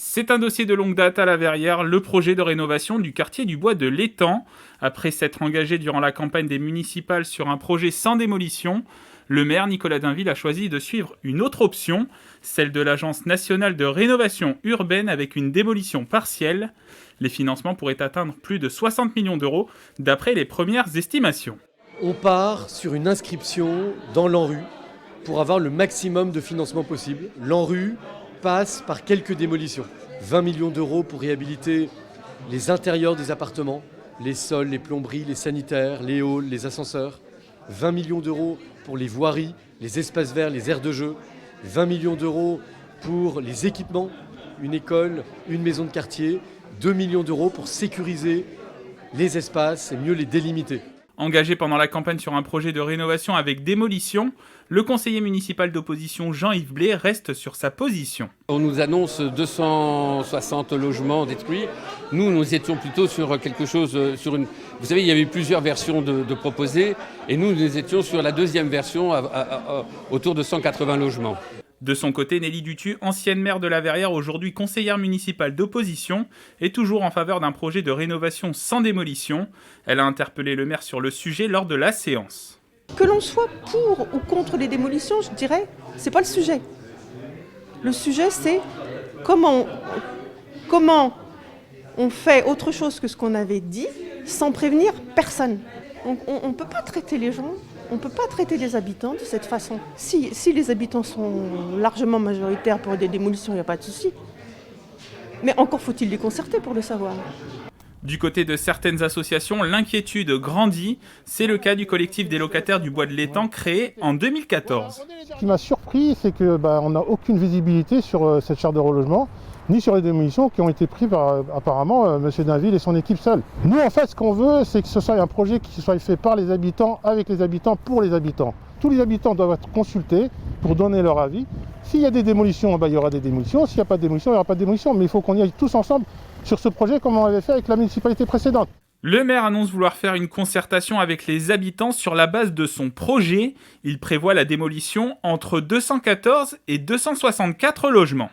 C'est un dossier de longue date à La Verrière, le projet de rénovation du quartier du Bois de l'Étang. Après s'être engagé durant la campagne des municipales sur un projet sans démolition, le maire Nicolas Dainville a choisi de suivre une autre option, celle de l'Agence nationale de rénovation urbaine avec une démolition partielle. Les financements pourraient atteindre plus de 60 millions d'euros d'après les premières estimations. On part sur une inscription dans l'ANRU pour avoir le maximum de financement possible. L'ANRU passe par quelques démolitions. 20 millions d'euros pour réhabiliter les intérieurs des appartements, les sols, les plomberies, les sanitaires, les halls, les ascenseurs. 20 millions d'euros pour les voiries, les espaces verts, les aires de jeu. 20 millions d'euros pour les équipements, une école, une maison de quartier. 2 millions d'euros pour sécuriser les espaces et mieux les délimiter. Engagé pendant la campagne sur un projet de rénovation avec démolition, le conseiller municipal d'opposition Jean-Yves Blé reste sur sa position. On nous annonce 260 logements détruits. Nous étions plutôt sur quelque chose, sur une... Vous savez, il y avait plusieurs versions de proposées, et nous étions sur la deuxième version, autour de 180 logements. De son côté, Nelly Dutu, ancienne maire de La Verrière, aujourd'hui conseillère municipale d'opposition, est toujours en faveur d'un projet de rénovation sans démolition. Elle a interpellé le maire sur le sujet lors de la séance. Que l'on soit pour ou contre les démolitions, je dirais, c'est pas le sujet. Le sujet, c'est comment on fait autre chose que ce qu'on avait dit sans prévenir personne. On ne peut pas traiter les gens. On ne peut pas traiter les habitants de cette façon. Si les habitants sont largement majoritaires pour des démolitions, il n'y a pas de souci. Mais encore faut-il les concerter pour le savoir. Du côté de certaines associations, l'inquiétude grandit. C'est le cas du collectif des locataires du Bois de l'Étang créé en 2014. Ce qui m'a surpris, c'est qu'on n'a aucune visibilité sur cette charte de relogement, ni sur les démolitions qui ont été prises par apparemment M. Dainville et son équipe seule. Nous, en fait, ce qu'on veut, c'est que ce soit un projet qui soit fait par les habitants, avec les habitants, pour les habitants. Tous les habitants doivent être consultés pour donner leur avis. S'il y a des démolitions, il y aura des démolitions. S'il n'y a pas de démolition, il n'y aura pas de démolition. Mais il faut qu'on y aille tous ensemble sur ce projet comme on l'avait fait avec la municipalité précédente. Le maire annonce vouloir faire une concertation avec les habitants sur la base de son projet. Il prévoit la démolition entre 214 et 264 logements.